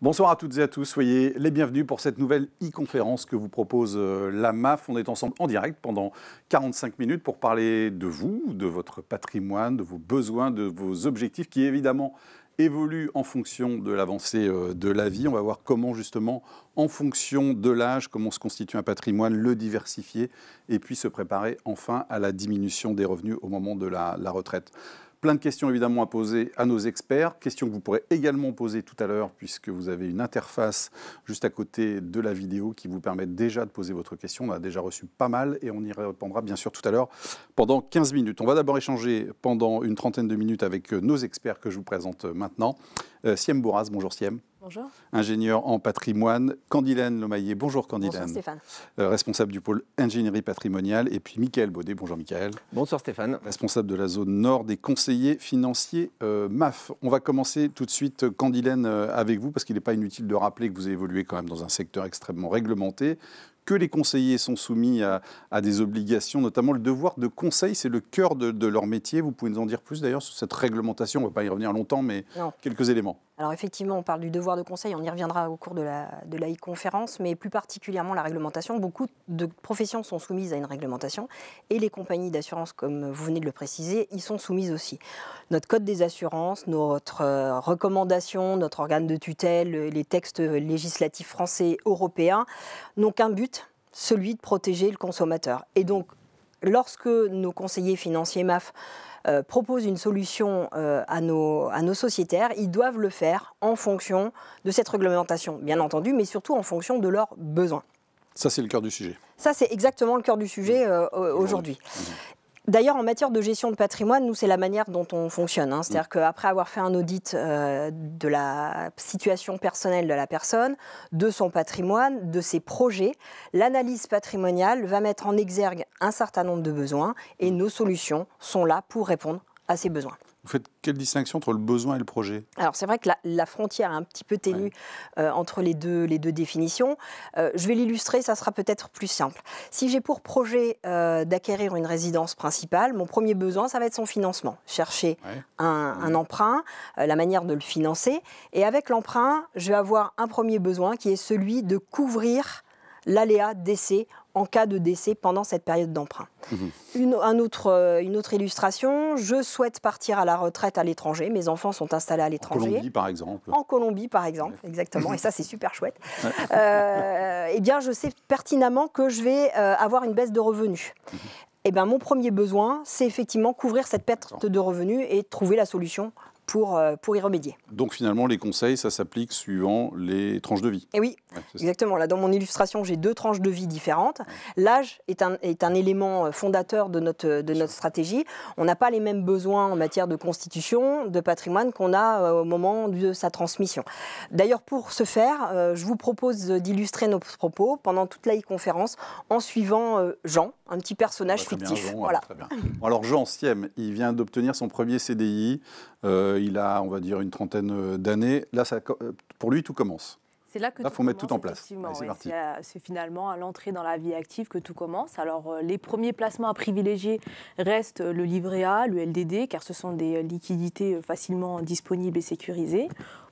Bonsoir à toutes et à tous, soyez les bienvenus pour cette nouvelle e-conférence que vous propose la MAF. On est ensemble en direct pendant 45 minutes pour parler de vous, de votre patrimoine, de vos besoins, de vos objectifs qui évidemment évoluent en fonction de l'avancée de la vie. On va voir comment justement, en fonction de l'âge, comment se constitue un patrimoine, le diversifier et puis se préparer enfin à la diminution des revenus au moment de la retraite. Plein de questions évidemment à poser à nos experts, questions que vous pourrez également poser tout à l'heure puisque vous avez une interface juste à côté de la vidéo qui vous permet déjà de poser votre question. On a déjà reçu pas mal et on y répondra bien sûr tout à l'heure pendant 15 minutes. On va d'abord échanger pendant une trentaine de minutes avec nos experts que je vous présente maintenant. Siem Bourras, bonjour Siem. Bonjour. Ingénieur en patrimoine. Candilène Lomaillé, bonjour Candilène. Bonjour Stéphane. Responsable du pôle ingénierie patrimoniale. Et puis Mickaël Baudet, bonjour Mickaël. Bonsoir Stéphane. Responsable de la zone nord des conseillers financiers MAF. On va commencer tout de suite, Candilène, avec vous, parce qu'il n'est pas inutile de rappeler que vous évoluez quand même dans un secteur extrêmement réglementé, que les conseillers sont soumis à des obligations, notamment le devoir de conseil, c'est le cœur de leur métier. Vous pouvez nous en dire plus d'ailleurs sur cette réglementation, on ne va pas y revenir longtemps, mais quelques éléments. Alors effectivement, on parle du devoir de conseil, on y reviendra au cours de la e-conférence, mais plus particulièrement la réglementation. Beaucoup de professions sont soumises à une réglementation et les compagnies d'assurance, comme vous venez de le préciser, y sont soumises aussi. Notre code des assurances, notre recommandation, notre organe de tutelle, les textes législatifs français, européens, n'ont qu'un but, celui de protéger le consommateur. Et donc, lorsque nos conseillers financiers MAF proposent une solution à nos sociétaires, ils doivent le faire en fonction de cette réglementation, bien entendu, mais surtout en fonction de leurs besoins. Ça, c'est le cœur du sujet. Ça, c'est exactement le cœur du sujet aujourd'hui. D'ailleurs, en matière de gestion de patrimoine, nous, c'est la manière dont on fonctionne. C'est-à-dire qu'après avoir fait un audit de la situation personnelle de la personne, de son patrimoine, de ses projets, l'analyse patrimoniale va mettre en exergue un certain nombre de besoins et nos solutions sont là pour répondre à ces besoins. Vous faites quelle distinction entre le besoin et le projet? Alors c'est vrai que la frontière est un petit peu ténue entre les deux définitions. Je vais l'illustrer, ça sera peut-être plus simple. Si j'ai pour projet d'acquérir une résidence principale, mon premier besoin, ça va être son financement. Chercher un emprunt, la manière de le financer. Et avec l'emprunt, je vais avoir un premier besoin qui est celui de couvrir l'aléa décès en cas de décès pendant cette période d'emprunt. Une autre illustration, je souhaite partir à la retraite à l'étranger, mes enfants sont installés à l'étranger. En Colombie par exemple. En Colombie par exemple, exactement, et ça c'est super chouette. Eh bien je sais pertinemment que je vais avoir une baisse de revenus. Eh bien mon premier besoin, c'est effectivement couvrir cette perte de revenus et trouver la solution pour y remédier. Donc finalement, les conseils, ça s'applique suivant les tranches de vie. Et oui, exactement. Là, dans mon illustration, j'ai deux tranches de vie différentes. L'âge est un élément fondateur de notre stratégie. On n'a pas les mêmes besoins en matière de constitution, de patrimoine qu'on a au moment de sa transmission. D'ailleurs, pour ce faire, je vous propose d'illustrer nos propos pendant toute la e-conférence en suivant Jean, un petit personnage fictif. Jean, voilà. Très bien. Alors Jean Siem, il vient d'obtenir son premier CDI. Il a, on va dire, une trentaine d'années. Là, pour lui, tout commence. C'est là que il faut mettre tout en place. C'est finalement à l'entrée dans la vie active que tout commence. Alors, les premiers placements à privilégier restent le livret A, le LDD, car ce sont des liquidités facilement disponibles et sécurisées.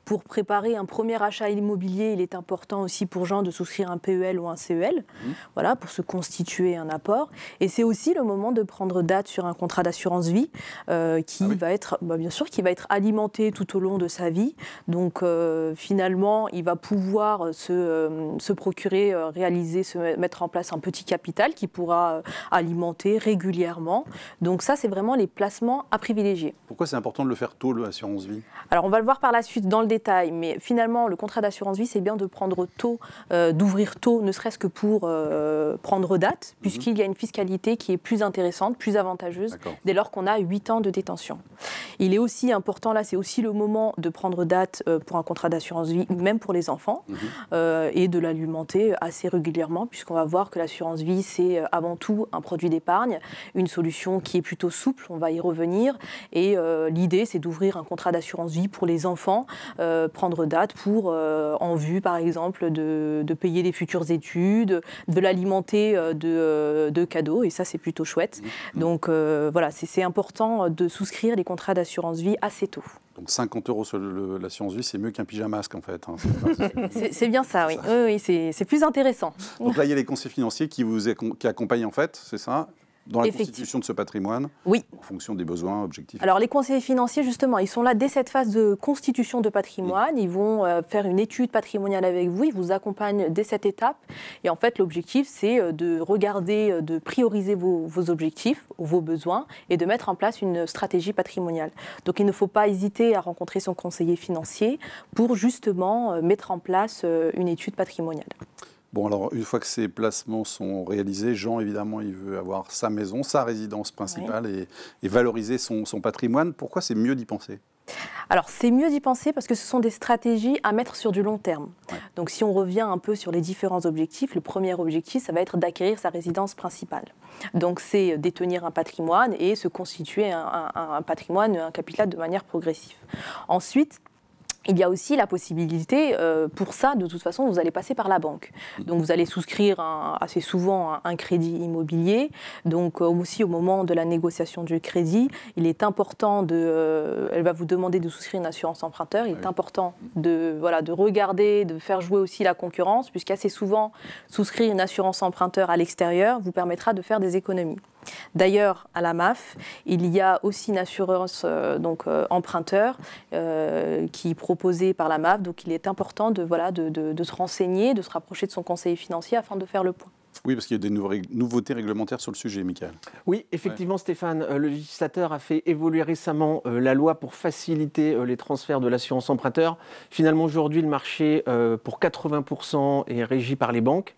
Pour préparer un premier achat immobilier, il est important aussi pour Jean de souscrire un PEL ou un CEL, voilà, pour se constituer un apport. Et c'est aussi le moment de prendre date sur un contrat d'assurance vie va être, bien sûr, qui va être alimenté tout au long de sa vie. Donc finalement, il va pouvoir se procurer, mettre en place un petit capital qui pourra alimenter régulièrement. Donc ça, c'est vraiment les placements à privilégier. Pourquoi c'est important de le faire tôt, l'assurance vie? Alors on va le voir par la suite dans le détail, mais finalement, le contrat d'assurance vie, c'est bien de prendre tôt, d'ouvrir tôt, ne serait-ce que pour prendre date, puisqu'il y a une fiscalité qui est plus intéressante, plus avantageuse, dès lors qu'on a 8 ans de détention. Il est aussi important, là, c'est aussi le moment de prendre date pour un contrat d'assurance vie, même pour les enfants, et de l'alimenter assez régulièrement, puisqu'on va voir que l'assurance vie, c'est avant tout un produit d'épargne, une solution qui est plutôt souple, on va y revenir, et l'idée, c'est d'ouvrir un contrat d'assurance vie pour les enfants, prendre date pour, en vue par exemple, de payer les futures études, de l'alimenter de cadeaux, et ça c'est plutôt chouette. Donc voilà, c'est important de souscrire les contrats d'assurance vie assez tôt. Donc 50 € sur l'assurance vie, c'est mieux qu'un pyjamasque en fait. Hein. C'est bien ça, oui. Oui, c'est plus intéressant. Donc là, il y a les conseillers financiers qui accompagnent en fait, c'est ça, dans la constitution de ce patrimoine, oui, en fonction des besoins, objectifs. Alors les conseillers financiers, justement, ils sont là dès cette phase de constitution de patrimoine. Ils vont faire une étude patrimoniale avec vous, ils vous accompagnent dès cette étape. Et en fait, l'objectif, c'est de regarder, de prioriser vos objectifs, vos besoins, et de mettre en place une stratégie patrimoniale. Donc il ne faut pas hésiter à rencontrer son conseiller financier pour justement mettre en place une étude patrimoniale. Bon, alors, une fois que ces placements sont réalisés, Jean, évidemment, il veut avoir sa maison, sa résidence principale et valoriser son patrimoine. Pourquoi c'est mieux d'y penser ? Alors, c'est mieux d'y penser parce que ce sont des stratégies à mettre sur du long terme. Ouais. Donc, si on revient un peu sur les différents objectifs, le premier objectif, ça va être d'acquérir sa résidence principale. Donc, c'est détenir un patrimoine et se constituer un patrimoine, un capital de manière progressive. Ensuite, il y a aussi la possibilité, pour ça, de toute façon, vous allez passer par la banque. Donc, vous allez souscrire assez souvent un crédit immobilier. Donc, aussi au moment de la négociation du crédit, il est important elle va vous demander de souscrire une assurance emprunteur. Il est important de regarder, de faire jouer aussi la concurrence, puisqu'assez souvent, souscrire une assurance emprunteur à l'extérieur vous permettra de faire des économies. D'ailleurs, à la MAF, il y a aussi une assurance emprunteur qui est proposée par la MAF. Donc, il est important de se renseigner, de se rapprocher de son conseiller financier afin de faire le point. Oui, parce qu'il y a des nouveautés réglementaires sur le sujet, Michael. Oui, effectivement, Stéphane, le législateur a fait évoluer récemment la loi pour faciliter les transferts de l'assurance emprunteur. Finalement, aujourd'hui, le marché, pour 80%, est régi par les banques.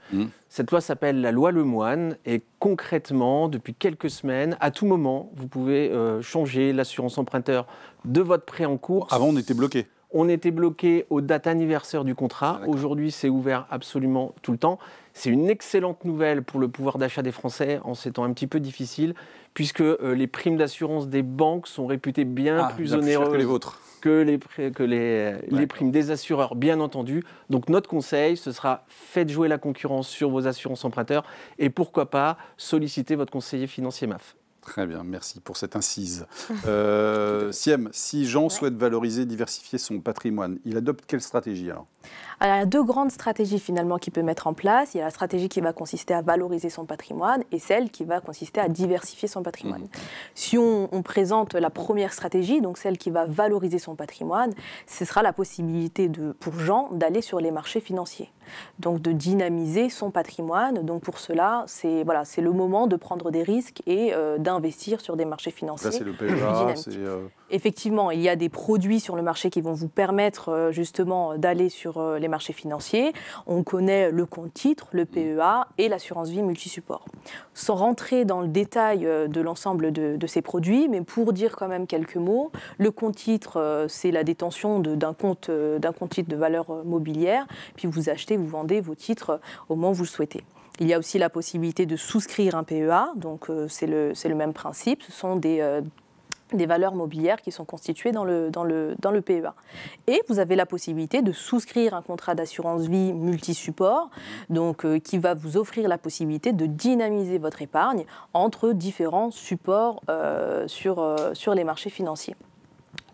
Cette loi s'appelle la loi Lemoine et concrètement, depuis quelques semaines, à tout moment, vous pouvez changer l'assurance emprunteur de votre prêt en cours. Avant, on était bloqué. On était bloqué aux dates anniversaires du contrat. Aujourd'hui, c'est ouvert absolument tout le temps. C'est une excellente nouvelle pour le pouvoir d'achat des Français en ces temps un petit peu difficiles, puisque les primes d'assurance des banques sont réputées bien plus onéreuses que les vôtres. Que les primes des assureurs, bien entendu. Donc notre conseil, ce sera faites jouer la concurrence sur vos assurances emprunteurs et pourquoi pas solliciter votre conseiller financier MAF. Très bien, merci pour cette incise. Siem, si Jean souhaite valoriser, diversifier son patrimoine, il adopte quelle stratégie alors ? Alors, il y a deux grandes stratégies finalement qu'il peut mettre en place. Il y a la stratégie qui va consister à valoriser son patrimoine et celle qui va consister à diversifier son patrimoine. Si on présente la première stratégie, donc celle qui va valoriser son patrimoine, ce sera la possibilité pour Jean d'aller sur les marchés financiers. Donc de dynamiser son patrimoine. Donc pour cela, c'est le moment de prendre des risques et d'investir sur des marchés financiers. Là, c'est le PEA, Effectivement, il y a des produits sur le marché qui vont vous permettre justement d'aller sur les marchés financiers. On connaît le compte titre, le PEA et l'assurance vie multisupport. Sans rentrer dans le détail de l'ensemble de ces produits, mais pour dire quand même quelques mots, le compte titre, c'est la détention d'un compte titre de valeur mobilière, puis vous achetez, vous vendez vos titres au moment où vous le souhaitez. Il y a aussi la possibilité de souscrire un PEA, donc c'est le même principe. Ce sont des valeurs mobilières qui sont constituées dans le PEA. Et vous avez la possibilité de souscrire un contrat d'assurance vie multisupport, donc qui va vous offrir la possibilité de dynamiser votre épargne entre différents supports sur les marchés financiers.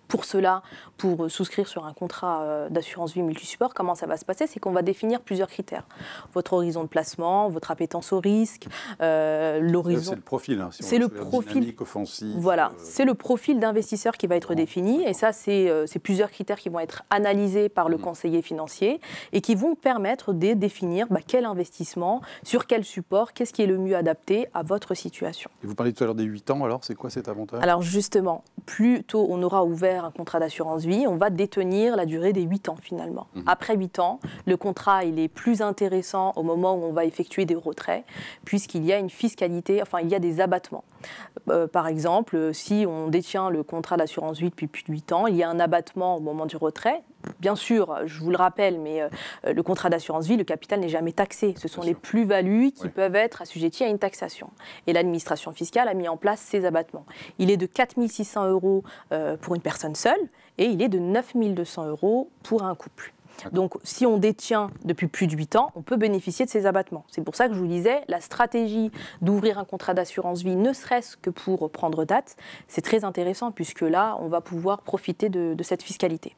Pour cela, pour souscrire sur un contrat d'assurance vie multisupport, comment ça va se passer ? C'est qu'on va définir plusieurs critères. Votre horizon de placement, votre appétence au risque, l'horizon... C'est le profil, hein, si c'est le profil dynamique, offensif. Voilà, c'est le profil d'investisseur qui va être défini. Et ça, c'est plusieurs critères qui vont être analysés par le conseiller financier et qui vont permettre de définir quel investissement, sur quel support, qu'est-ce qui est le mieux adapté à votre situation. Et vous parliez tout à l'heure des 8 ans, alors c'est quoi cet avantage ? Alors justement, plus tôt on aura ouvert un contrat d'assurance vie, on va détenir la durée des 8 ans finalement. Après 8 ans, le contrat il est plus intéressant au moment où on va effectuer des retraits, puisqu'il y a une fiscalité, il y a des abattements. Par exemple, si on détient le contrat d'assurance vie depuis plus de 8 ans, il y a un abattement au moment du retrait. Bien sûr, je vous le rappelle, mais le contrat d'assurance vie, le capital n'est jamais taxé. Ce sont les plus-values qui peuvent être assujetties à une taxation. Et l'administration fiscale a mis en place ces abattements. Il est de 4 600 € pour une personne seule et il est de 9 200 € pour un couple. Donc, si on détient depuis plus de 8 ans, on peut bénéficier de ces abattements. C'est pour ça que je vous disais, la stratégie d'ouvrir un contrat d'assurance vie, ne serait-ce que pour prendre date, c'est très intéressant, puisque là, on va pouvoir profiter de cette fiscalité.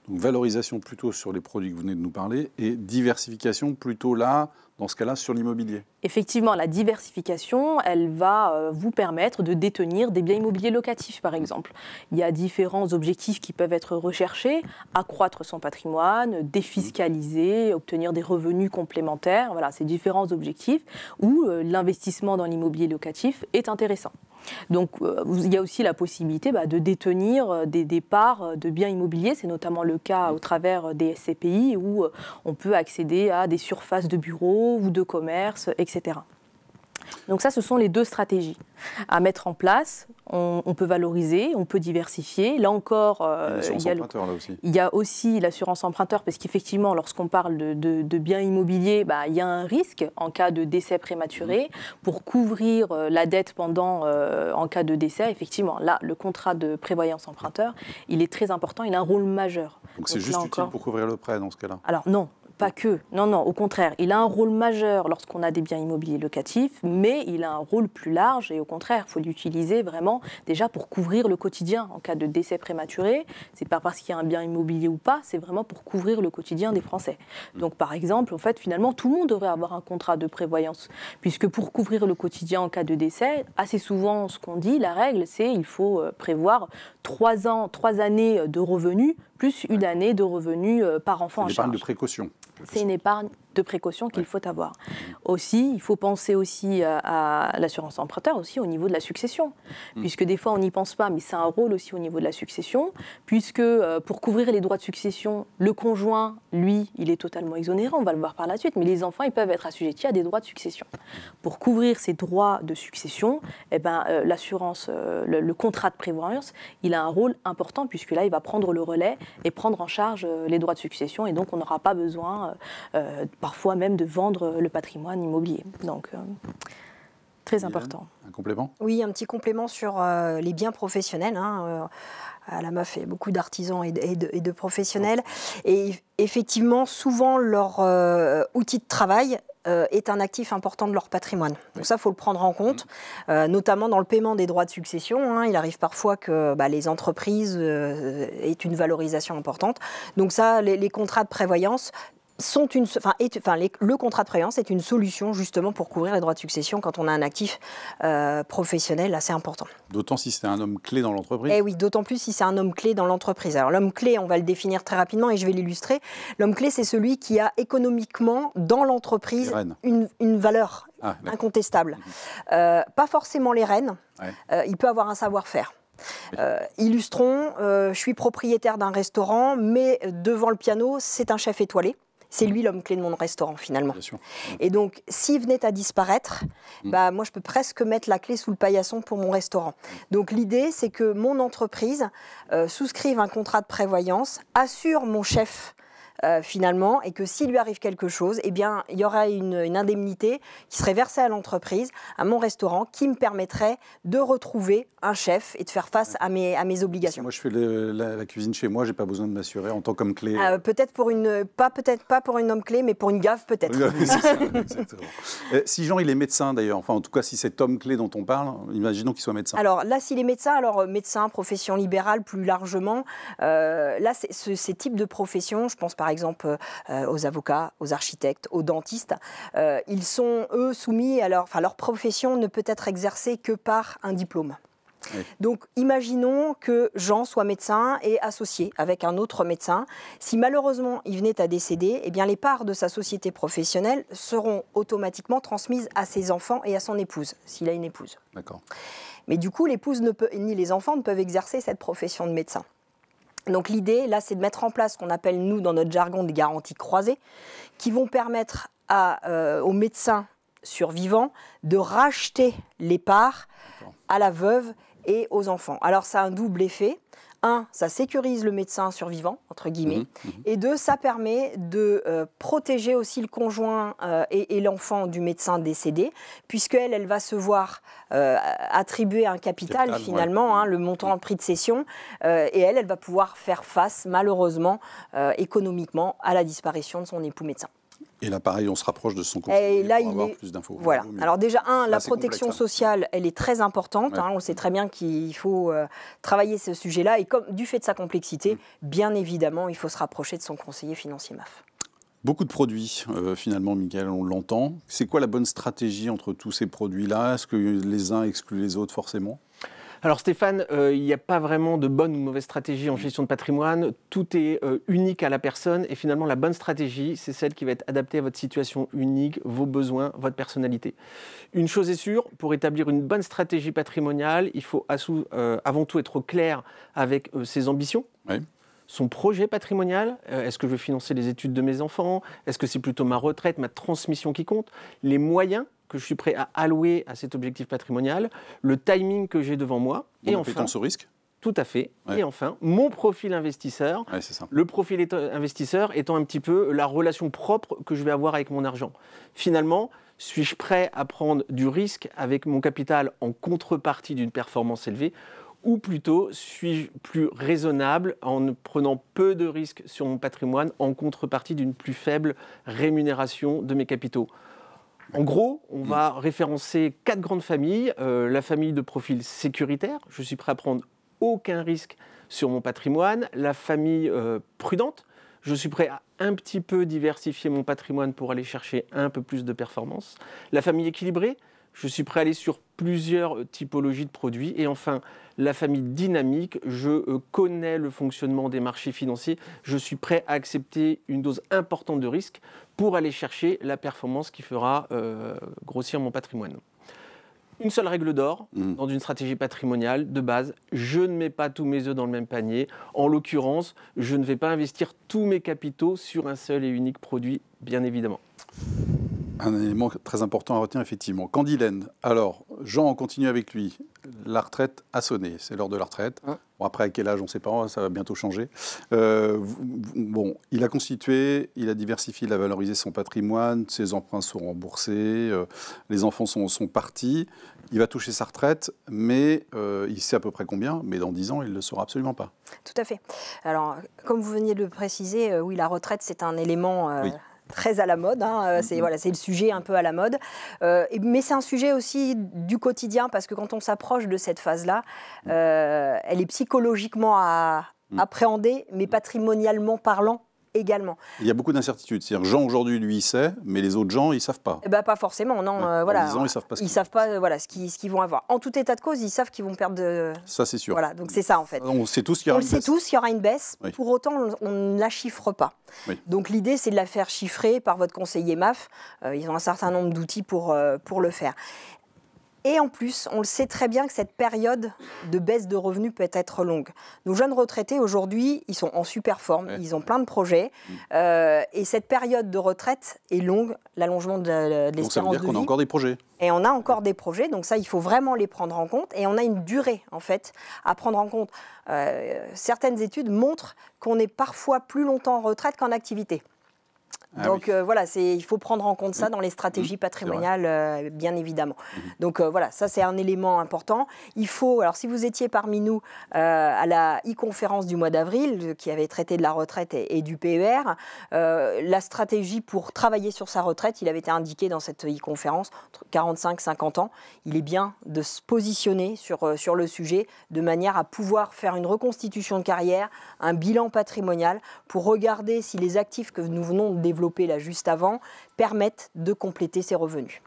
Donc, valorisation plutôt sur les produits que vous venez de nous parler et diversification plutôt là, dans ce cas-là, sur l'immobilier. Effectivement, la diversification, elle va vous permettre de détenir des biens immobiliers locatifs, par exemple. Il y a différents objectifs qui peuvent être recherchés: accroître son patrimoine, défiscaliser, obtenir des revenus complémentaires. Voilà, ces différents objectifs où l'investissement dans l'immobilier locatif est intéressant. Donc, il y a aussi la possibilité de détenir des parts de biens immobiliers. C'est notamment le cas au travers des SCPI où on peut accéder à des surfaces de bureaux ou de commerce, etc. Donc ça, ce sont les deux stratégies à mettre en place. On peut valoriser, on peut diversifier. Là encore, il y a aussi l'assurance emprunteur, parce qu'effectivement, lorsqu'on parle de biens immobiliers, il y a un risque en cas de décès prématuré. Pour couvrir la dette en cas de décès, effectivement, là, le contrat de prévoyance emprunteur, il est très important, il a un rôle majeur. Donc c'est juste utile pour couvrir le prêt dans ce cas-là? Alors non. Pas que, non, au contraire. Il a un rôle majeur lorsqu'on a des biens immobiliers locatifs, mais il a un rôle plus large et au contraire, il faut l'utiliser vraiment déjà pour couvrir le quotidien en cas de décès prématuré. C'est pas parce qu'il y a un bien immobilier ou pas, c'est vraiment pour couvrir le quotidien des Français. Donc par exemple, en fait, finalement, tout le monde devrait avoir un contrat de prévoyance, puisque pour couvrir le quotidien en cas de décès, assez souvent, ce qu'on dit, la règle, c'est qu'il faut prévoir 3 années de revenus plus une année de revenus par enfant en charge. C'est une épargne de précaution. C'est une épargne de précaution qu'il faut avoir. Aussi, il faut penser aussi à l'assurance emprunteur, aussi au niveau de la succession, puisque des fois on n'y pense pas, mais c'est un rôle aussi au niveau de la succession, puisque pour couvrir les droits de succession, le conjoint, lui, il est totalement exonéré, on va le voir par la suite, mais les enfants, ils peuvent être assujettis à des droits de succession. Pour couvrir ces droits de succession, l'assurance, le contrat de prévoyance, il a un rôle important, puisque là, il va prendre le relais et prendre en charge les droits de succession, et donc on n'aura pas besoin parfois même de vendre le patrimoine immobilier. Donc, très important. Un complément ? Oui, un petit complément sur les biens professionnels. La MAF fait beaucoup d'artisans et de professionnels. Et effectivement, souvent, leur outil de travail est un actif important de leur patrimoine. Donc ça, il faut le prendre en compte, notamment dans le paiement des droits de succession. Il arrive parfois que les entreprises aient une valorisation importante. Donc ça, les contrats de prévoyance le contrat de prévoyance est une solution justement pour couvrir les droits de succession quand on a un actif professionnel assez important. D'autant si c'est un homme clé dans l'entreprise. Eh oui, d'autant plus si c'est un homme clé dans l'entreprise. Alors l'homme clé, on va le définir très rapidement et je vais l'illustrer. L'homme clé, c'est celui qui a économiquement dans l'entreprise une valeur incontestable. Pas forcément les rênes, il peut avoir un savoir-faire. Illustrons, je suis propriétaire d'un restaurant, mais devant le piano, c'est un chef étoilé. C'est lui l'homme clé de mon restaurant, finalement. Bien sûr. Et donc, s'il venait à disparaître, moi, je peux presque mettre la clé sous le paillasson pour mon restaurant. Donc, l'idée, c'est que mon entreprise souscrive un contrat de prévoyance, assure mon chef, finalement, et que s'il lui arrive quelque chose, il y aura une indemnité qui serait versée à l'entreprise, à mon restaurant, qui me permettrait de retrouver un chef et de faire face à mes obligations. Si moi, je fais la cuisine chez moi, j'ai pas besoin de m'assurer en tant qu'homme clé. Peut-être pas pour une homme clé, mais pour une gaffe, peut-être. C'est ça, exactement. Si Jean, il est médecin d'ailleurs, en tout cas, si cet homme clé dont on parle, imaginons qu'il soit médecin. Alors là, s'il est médecin, médecin, profession libérale plus largement, là, ces types de professions, je pense par exemple aux avocats, aux architectes, aux dentistes, ils sont, eux, soumis à leur profession ne peut être exercée que par un diplôme. Oui. Donc, imaginons que Jean soit médecin et associé avec un autre médecin. Si malheureusement il venait à décéder, les parts de sa société professionnelle seront automatiquement transmises à ses enfants et à son épouse, s'il a une épouse. D'accord. Mais du coup, l'épouse ni les enfants ne peuvent exercer cette profession de médecin. Donc l'idée, là, c'est de mettre en place ce qu'on appelle, nous, dans notre jargon, des garanties croisées, qui vont permettre aux médecins survivants de racheter les parts à la veuve et aux enfants. Alors ça a un double effet. Un, ça sécurise le médecin survivant, entre guillemets, et deux, ça permet de protéger aussi le conjoint et l'enfant du médecin décédé, puisqu'elle, elle va se voir attribuer un capital finalement, le montant en prix de cession, et elle va pouvoir faire face, malheureusement, économiquement, à la disparition de son époux médecin. Et là, pareil, on se rapproche de son conseiller pour avoir plus d'infos. Voilà. Alors déjà, la protection sociale, elle est très importante. On sait très bien qu'il faut travailler ce sujet-là. Et comme du fait de sa complexité, bien évidemment, il faut se rapprocher de son conseiller financier MAF. Beaucoup de produits, finalement, Michael, on l'entend. C'est quoi la bonne stratégie entre tous ces produits-là? Est-ce que les uns excluent les autres forcément? Alors Stéphane, il n'y a pas vraiment de bonne ou de mauvaise stratégie en gestion de patrimoine. Tout est unique à la personne et finalement la bonne stratégie, c'est celle qui va être adaptée à votre situation unique, vos besoins, votre personnalité. Une chose est sûre, pour établir une bonne stratégie patrimoniale, il faut avant tout être clair avec ses ambitions. Oui. Son projet patrimonial, est-ce que je veux financer les études de mes enfants? Est-ce que c'est plutôt ma retraite, ma transmission qui compte? Les moyens que je suis prêt à allouer à cet objectif patrimonial, le timing que j'ai devant moi, et enfin... Appétence au risque. Tout à fait. Ouais. Et enfin, mon profil investisseur. Ouais, c'est ça. Le profil investisseur étant un petit peu la relation propre que je vais avoir avec mon argent. Finalement, suis-je prêt à prendre du risque avec mon capital en contrepartie d'une performance élevée? Ou plutôt, suis-je plus raisonnable en prenant peu de risques sur mon patrimoine en contrepartie d'une plus faible rémunération de mes capitaux? En gros, on va référencer 4 grandes familles. La famille de profil sécuritaire, je suis prêt à prendre aucun risque sur mon patrimoine. La famille prudente, je suis prêt à un petit peu diversifier mon patrimoine pour aller chercher un peu plus de performance. La famille équilibrée, je suis prêt à aller sur plusieurs typologies de produits. Et enfin, la famille dynamique, je connais le fonctionnement des marchés financiers. Je suis prêt à accepter une dose importante de risque pour aller chercher la performance qui fera grossir mon patrimoine. Une seule règle d'or dans une stratégie patrimoniale de base, je ne mets pas tous mes œufs dans le même panier. En l'occurrence, je ne vais pas investir tous mes capitaux sur un seul et unique produit, bien évidemment. Un élément très important à retenir, effectivement. Candylène, alors, Jean, on continue avec lui. La retraite a sonné, c'est l'heure de la retraite. Bon, après, à quel âge, on ne sait pas, ça va bientôt changer. Bon, il a constitué, il a diversifié, il a valorisé son patrimoine, ses emprunts sont remboursés, les enfants sont partis. Il va toucher sa retraite, mais il sait à peu près combien, mais dans 10 ans, il ne le saura absolument pas. Tout à fait. Alors, comme vous veniez de le préciser, oui, la retraite, c'est un élément... Oui. Très à la mode, c'est le sujet un peu à la mode. Mais c'est un sujet aussi du quotidien, parce que quand on s'approche de cette phase-là, elle est psychologiquement à appréhender, mais patrimonialement parlant également. Il y a beaucoup d'incertitudes. C'est-à-dire Jean, aujourd'hui, lui, il sait, mais les autres gens, ils ne savent pas. Pas forcément, non. Voilà. Ils ne savent pas ce qu'ils vont avoir. En tout état de cause, ils savent qu'ils vont perdre de... Ça, c'est sûr. Voilà, donc c'est ça, en fait. On sait tous qu'il y aura une baisse. On le sait tous, il y aura une baisse. Oui. Pour autant, on ne la chiffre pas. Oui. Donc l'idée, c'est de la faire chiffrer par votre conseiller MAF. Ils ont un certain nombre d'outils pour le faire. Et en plus, on le sait très bien que cette période de baisse de revenus peut être longue. Nos jeunes retraités, aujourd'hui, ils sont en super forme, ils ont plein de projets. Et cette période de retraite est longue, l'allongement de l'espérance de vie. Donc ça veut dire qu'on a encore des projets. Et on a encore des projets, donc ça, il faut vraiment les prendre en compte. Et on a une durée, en fait, à prendre en compte. Certaines études montrent qu'on est parfois plus longtemps en retraite qu'en activité. Donc voilà, il faut prendre en compte ça dans les stratégies patrimoniales, bien évidemment. Donc voilà, ça c'est un élément important. Il faut, alors si vous étiez parmi nous à la e-conférence du mois d'avril, qui avait traité de la retraite et du PER, la stratégie pour travailler sur sa retraite, il avait été indiqué dans cette e-conférence, entre 45 et 50 ans. Il est bien de se positionner sur le sujet de manière à pouvoir faire une reconstitution de carrière, un bilan patrimonial, pour regarder si les actifs que nous venons de développer là juste avant, permettent de compléter ses revenus.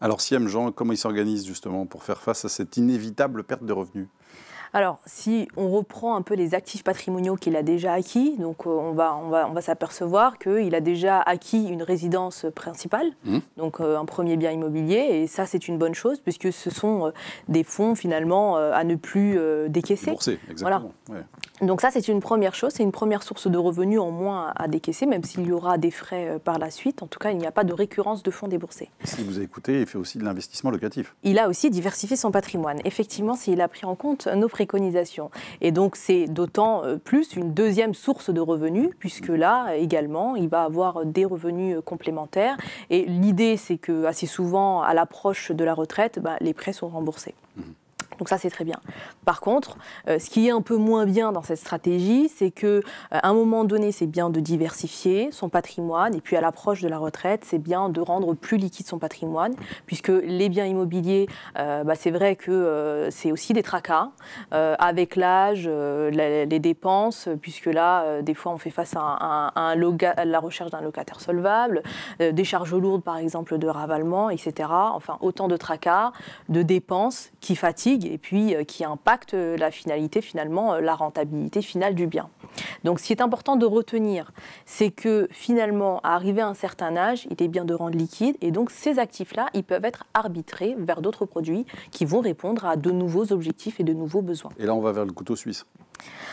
Alors Siam, Jean, comment il s'organise justement pour faire face à cette inévitable perte de revenus ? Alors, si on reprend un peu les actifs patrimoniaux qu'il a déjà acquis, donc on va s'apercevoir qu'il a déjà acquis une résidence principale, donc un premier bien immobilier, et ça c'est une bonne chose, puisque ce sont des fonds finalement à ne plus décaisser. Bourser, exactement. Voilà. Ouais. Donc ça, c'est une première chose, c'est une première source de revenus en moins à décaisser, même s'il y aura des frais par la suite. En tout cas, il n'y a pas de récurrence de fonds déboursés. Si vous écoutez, il fait aussi de l'investissement locatif. Il a aussi diversifié son patrimoine. Effectivement, s'il a pris en compte nos préconisations. Et donc, c'est d'autant plus une deuxième source de revenus, puisque là, également, il va avoir des revenus complémentaires. Et l'idée, c'est que assez souvent, à l'approche de la retraite, les prêts sont remboursés. Donc ça, c'est très bien. Par contre, ce qui est un peu moins bien dans cette stratégie, c'est qu'à un moment donné, c'est bien de diversifier son patrimoine, et puis à l'approche de la retraite, c'est bien de rendre plus liquide son patrimoine, puisque les biens immobiliers, c'est vrai que c'est aussi des tracas, avec l'âge, les dépenses, puisque là, des fois, on fait face à la recherche d'un locataire solvable, des charges lourdes, par exemple, de ravalement, etc. Enfin, autant de tracas, de dépenses qui fatiguent, et puis qui impacte la finalité, finalement, la rentabilité finale du bien. Donc, ce qui est important de retenir, c'est que finalement, à arriver à un certain âge, il est bien de rendre liquide, et donc ces actifs-là, ils peuvent être arbitrés vers d'autres produits qui vont répondre à de nouveaux objectifs et de nouveaux besoins. Et là, on va vers le couteau suisse.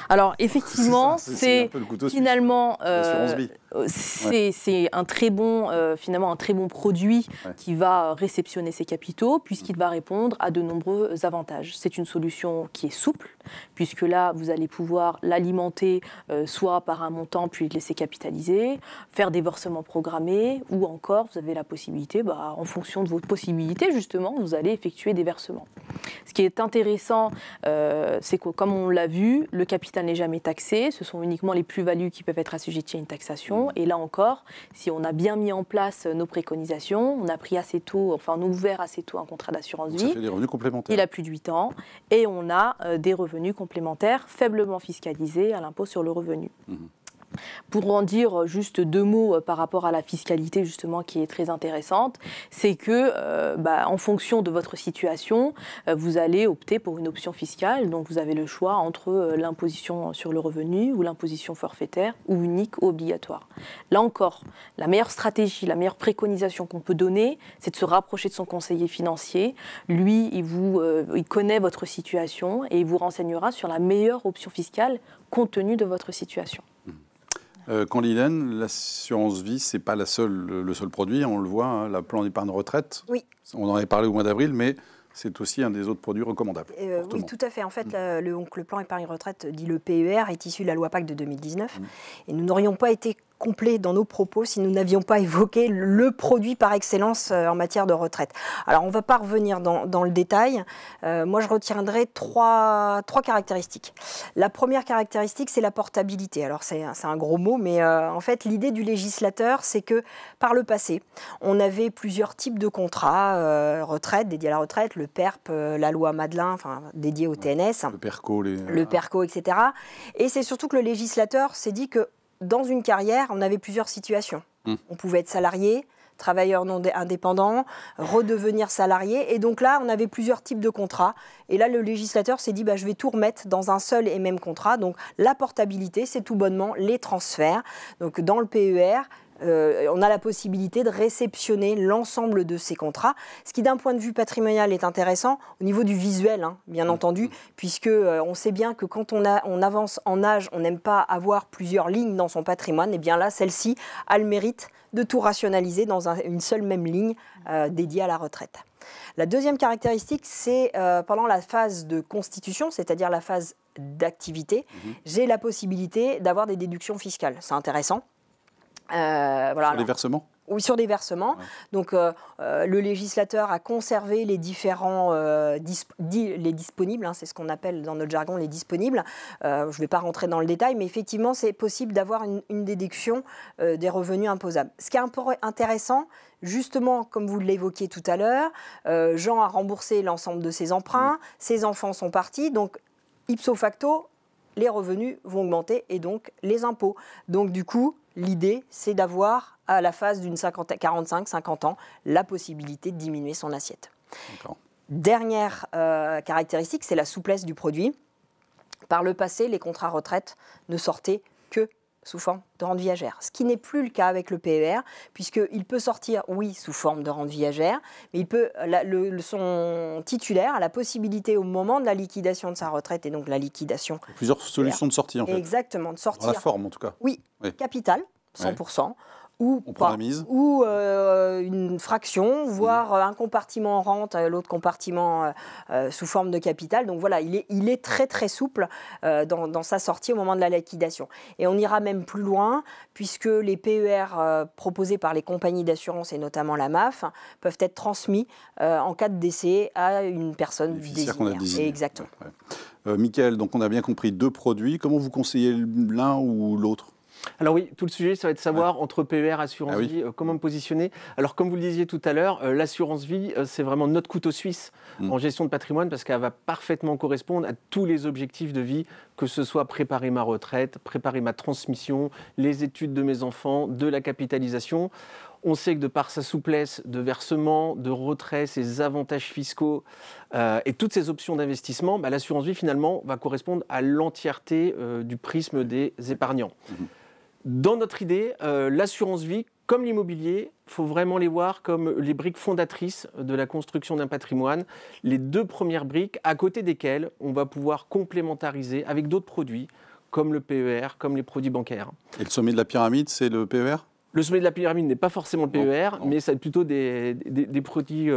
Alors effectivement, c'est finalement Ouais. c'est un très bon finalement un très bon produit qui va réceptionner ses capitaux puisqu'il va répondre à de nombreux avantages. C'est une solution qui est souple puisque là vous allez pouvoir l'alimenter soit par un montant puis le laisser capitaliser, faire des versements programmés ou encore vous avez la possibilité en fonction de vos possibilités justement vous allez effectuer des versements. Ce qui est intéressant c'est que comme on l'a vu, le capital n'est jamais taxé, ce sont uniquement les plus-values qui peuvent être assujetties à une taxation. Et là encore, si on a bien mis en place nos préconisations, on a pris assez tôt, enfin on a ouvert assez tôt un contrat d'assurance vie. Ça fait des revenus complémentaires. Il a plus de 8 ans et on a des revenus complémentaires faiblement fiscalisés à l'impôt sur le revenu. Pour en dire juste deux mots par rapport à la fiscalité justement qui est très intéressante, c'est que en fonction de votre situation, vous allez opter pour une option fiscale. Donc vous avez le choix entre l'imposition sur le revenu ou l'imposition forfaitaire ou unique ou obligatoire. Là encore, la meilleure stratégie, la meilleure préconisation qu'on peut donner, c'est de se rapprocher de son conseiller financier. Lui, il connaît votre situation et il vous renseignera sur la meilleure option fiscale compte tenu de votre situation. Candy-Hélène, l'assurance vie, ce n'est pas le seul produit, on le voit, la plan d'épargne retraite. Oui. On en avait parlé au mois d'avril, mais c'est aussi un des autres produits recommandables. Oui, tout à fait. En fait, le plan épargne retraite, dit le PER, est issu de la loi PAC de 2019. Et nous n'aurions pas été complets dans nos propos si nous n'avions pas évoqué le produit par excellence en matière de retraite. Alors, on ne va pas revenir dans le détail. Moi, je retiendrai trois caractéristiques. La première caractéristique, c'est la portabilité. Alors, c'est un gros mot, mais en fait, l'idée du législateur, c'est que par le passé, on avait plusieurs types de contrats retraite, dédiés à la retraite, le PERP, la loi Madelin, enfin, dédiée au TNS. Le PERCO, le PERCO, etc. Et c'est surtout que le législateur s'est dit que dans une carrière, on avait plusieurs situations. On pouvait être salarié, travailleur non indépendant, redevenir salarié. Et donc là, on avait plusieurs types de contrats. Et là, le législateur s'est dit, je vais tout remettre dans un seul et même contrat. Donc la portabilité, c'est tout bonnement les transferts. Donc dans le PER, on a la possibilité de réceptionner l'ensemble de ces contrats, ce qui d'un point de vue patrimonial est intéressant au niveau du visuel, bien entendu, puisque on sait bien que quand on avance en âge, on n'aime pas avoir plusieurs lignes dans son patrimoine, et bien là, celle-ci a le mérite de tout rationaliser dans une seule même ligne dédiée à la retraite. La deuxième caractéristique, c'est pendant la phase de constitution, c'est-à-dire la phase d'activité, j'ai la possibilité d'avoir des déductions fiscales. C'est intéressant. Sur les versements ? Oui, sur des versements. Ouais. Donc, le législateur a conservé les différents les disponibles, c'est ce qu'on appelle dans notre jargon les disponibles. Je ne vais pas rentrer dans le détail, mais effectivement, c'est possible d'avoir une déduction des revenus imposables. Ce qui est un peu intéressant, justement, comme vous l'évoquiez tout à l'heure, Jean a remboursé l'ensemble de ses emprunts, ses enfants sont partis, donc ipso facto, les revenus vont augmenter et donc les impôts. Donc, du coup, l'idée, c'est d'avoir, à la phase d'une 45-50 ans, la possibilité de diminuer son assiette. Dernière caractéristique, c'est la souplesse du produit. Par le passé, les contrats retraite ne sortaient que sous forme de rente viagère, ce qui n'est plus le cas avec le PER, puisqu'il peut sortir, oui, sous forme de rente viagère, mais il peut, son titulaire a la possibilité au moment de la liquidation de sa retraite, et donc la liquidation... Il y a plusieurs solutions de sortie, en fait. Exactement, de sortir... Dans la forme, en tout cas. Oui, capital, 100%. Ouais. Ou on prend la mise. Ou une fraction, voire un compartiment en rente, l'autre compartiment sous forme de capital. Donc voilà, il est très très souple dans sa sortie au moment de la liquidation. Et on ira même plus loin, puisque les PER proposés par les compagnies d'assurance, et notamment la MAF, peuvent être transmis en cas de décès à une personne désignée. Exactement. Ouais. Mickaël, donc on a bien compris 2 produits. Comment vous conseillez l'un ou l'autre ? Alors oui, tout le sujet, ça va être de savoir entre PER, assurance vie, comment me positionner. Alors comme vous le disiez tout à l'heure, l'assurance vie, c'est vraiment notre couteau suisse en gestion de patrimoine parce qu'elle va parfaitement correspondre à tous les objectifs de vie, que ce soit préparer ma retraite, préparer ma transmission, les études de mes enfants, de la capitalisation. On sait que de par sa souplesse de versement, de retrait, ses avantages fiscaux et toutes ces options d'investissement, l'assurance vie finalement va correspondre à l'entièreté du prisme des épargnants. Dans notre idée, l'assurance vie, comme l'immobilier, il faut vraiment les voir comme les briques fondatrices de la construction d'un patrimoine. Les 2 premières briques à côté desquelles on va pouvoir complémentariser avec d'autres produits, comme le PER, comme les produits bancaires. Et le sommet de la pyramide, c'est le PER ? Le sommet de la pyramide n'est pas forcément le PER, mais c'est plutôt des produits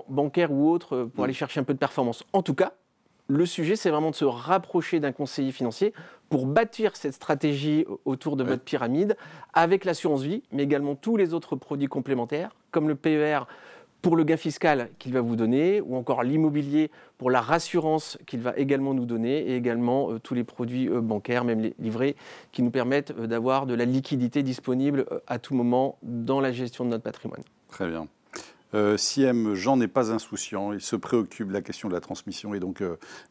bancaires ou autres pour aller chercher un peu de performance. En tout cas, le sujet, c'est vraiment de se rapprocher d'un conseiller financier pour bâtir cette stratégie autour de votre pyramide avec l'assurance vie, mais également tous les autres produits complémentaires, comme le PER pour le gain fiscal qu'il va vous donner, ou encore l'immobilier pour la rassurance qu'il va également nous donner, et également tous les produits bancaires, même les livrets, qui nous permettent d'avoir de la liquidité disponible à tout moment dans la gestion de notre patrimoine. Très bien. Siem, Jean n'est pas insouciant, il se préoccupe de la question de la transmission et donc